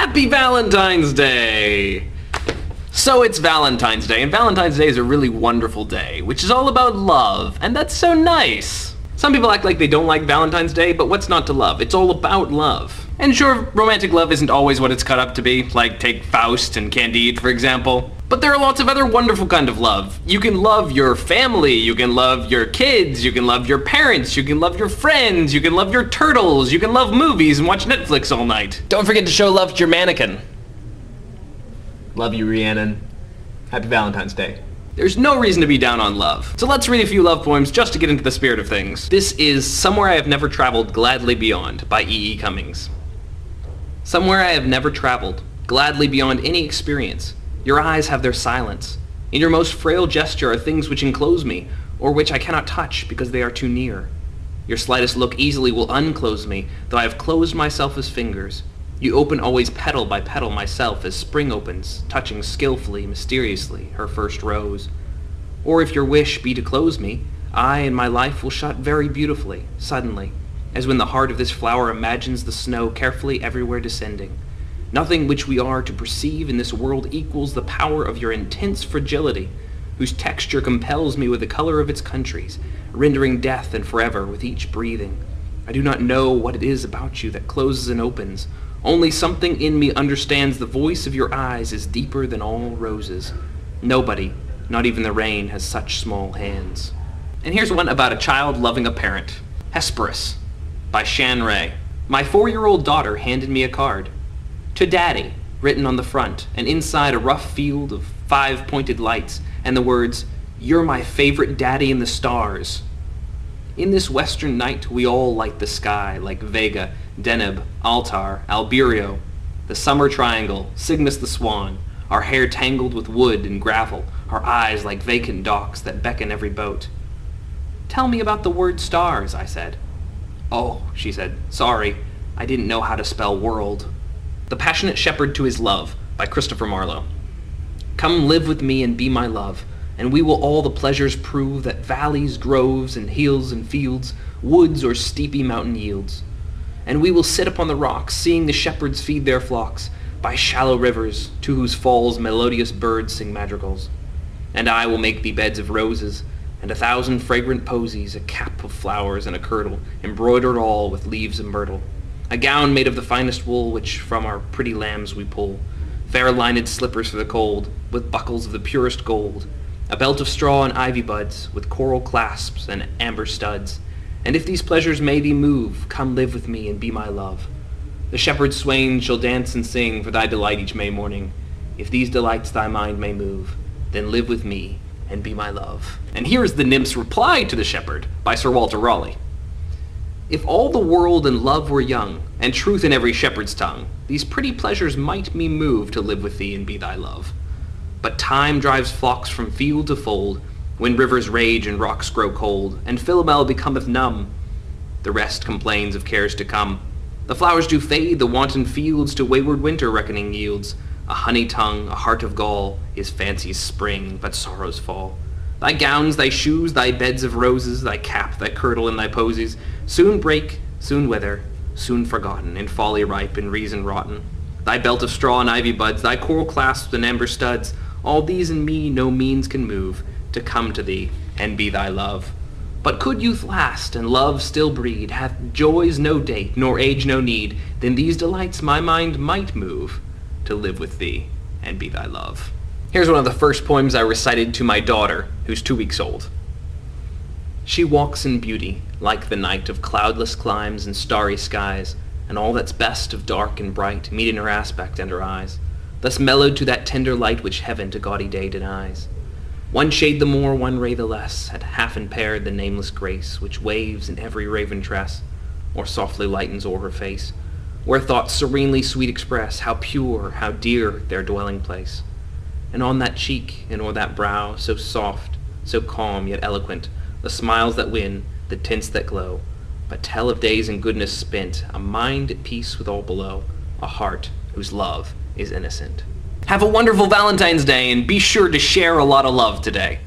Happy Valentine's Day! So it's Valentine's Day, and Valentine's Day is a really wonderful day, which is all about love, and that's so nice. Some people act like they don't like Valentine's Day, but what's not to love? It's all about love. And sure, romantic love isn't always what it's cut up to be, like take Faust and Candide, for example. But there are lots of other wonderful kind of love. You can love your family, you can love your kids, you can love your parents, you can love your friends, you can love your turtles, you can love movies and watch Netflix all night. Don't forget to show love to your mannequin. Love you, Rhiannon. Happy Valentine's Day. There's no reason to be down on love. So let's read a few love poems just to get into the spirit of things. This is Somewhere I Have Never Traveled, Gladly Beyond by E.E. Cummings. Somewhere I have never traveled, gladly beyond any experience. Your eyes have their silence. In your most frail gesture are things which enclose me, or which I cannot touch because they are too near. Your slightest look easily will unclose me, though I have closed myself as fingers. You open always petal by petal myself as spring opens, touching skillfully, mysteriously, her first rose. Or if your wish be to close me, I and my life will shut very beautifully, suddenly, as when the heart of this flower imagines the snow carefully everywhere descending. Nothing which we are to perceive in this world equals the power of your intense fragility, whose texture compels me with the color of its countries, rendering death and forever with each breathing. I do not know what it is about you that closes and opens. Only something in me understands the voice of your eyes is deeper than all roses. Nobody, not even the rain, has such small hands. And here's one about a child loving a parent. Hesperus, by Shan Ray. My 4-year-old daughter handed me a card. To Daddy, written on the front, and inside a rough field of 5 pointed lights, and the words, You're my favorite daddy in the stars. In this western night we all light the sky, like Vega, Deneb, Altar, Alberio, the summer triangle, Cygnus the swan, our hair tangled with wood and gravel, our eyes like vacant docks that beckon every boat. Tell me about the word stars, I said. Oh, she said, sorry, I didn't know how to spell world. The Passionate Shepherd to His Love, by Christopher Marlowe. Come live with me and be my love, and we will all the pleasures prove that valleys, groves, and hills and fields, woods or steepy mountain yields. And we will sit upon the rocks, seeing the shepherds feed their flocks, by shallow rivers, to whose falls melodious birds sing madrigals. And I will make thee beds of roses, and 1,000 fragrant posies, a cap of flowers and a kirtle, embroidered all with leaves of myrtle. A gown made of the finest wool, which from our pretty lambs we pull. Fair lined slippers for the cold, with buckles of the purest gold. A belt of straw and ivy buds, with coral clasps and amber studs. And if these pleasures may thee move, come live with me and be my love. The shepherd swains shall dance and sing for thy delight each May morning. If these delights thy mind may move, then live with me and be my love. And here is the nymph's reply to the shepherd, by Sir Walter Raleigh. If all the world and love were young, and truth in every shepherd's tongue, these pretty pleasures might me move to live with thee and be thy love. But time drives flocks from field to fold, when rivers rage and rocks grow cold, and Philomel becometh numb. The rest complains of cares to come. The flowers do fade, the wanton fields to wayward winter reckoning yields. A honey tongue, a heart of gall, is fancy's spring, but sorrow's fall. Thy gowns, thy shoes, thy beds of roses, thy cap, thy kirtle, and thy posies, soon break, soon wither, soon forgotten, in folly ripe, in reason rotten. Thy belt of straw and ivy buds, thy coral clasps and amber studs, all these in me no means can move, to come to thee and be thy love. But could youth last, and love still breed, hath joys no date, nor age no need, then these delights my mind might move, to live with thee and be thy love. Here's one of the first poems I recited to my daughter, who's 2 weeks old. She walks in beauty, like the night of cloudless climes and starry skies, and all that's best of dark and bright meet in her aspect and her eyes, thus mellowed to that tender light which heaven to gaudy day denies. One shade the more, one ray the less, had half impaired the nameless grace which waves in every raven tress, or softly lightens o'er her face, where thoughts serenely sweet express how pure, how dear their dwelling place. And on that cheek, and o'er that brow, so soft, so calm, yet eloquent, the smiles that win, the tints that glow, but tell of days and goodness spent, a mind at peace with all below, a heart whose love is innocent. Have a wonderful Valentine's Day, and be sure to share a lot of love today.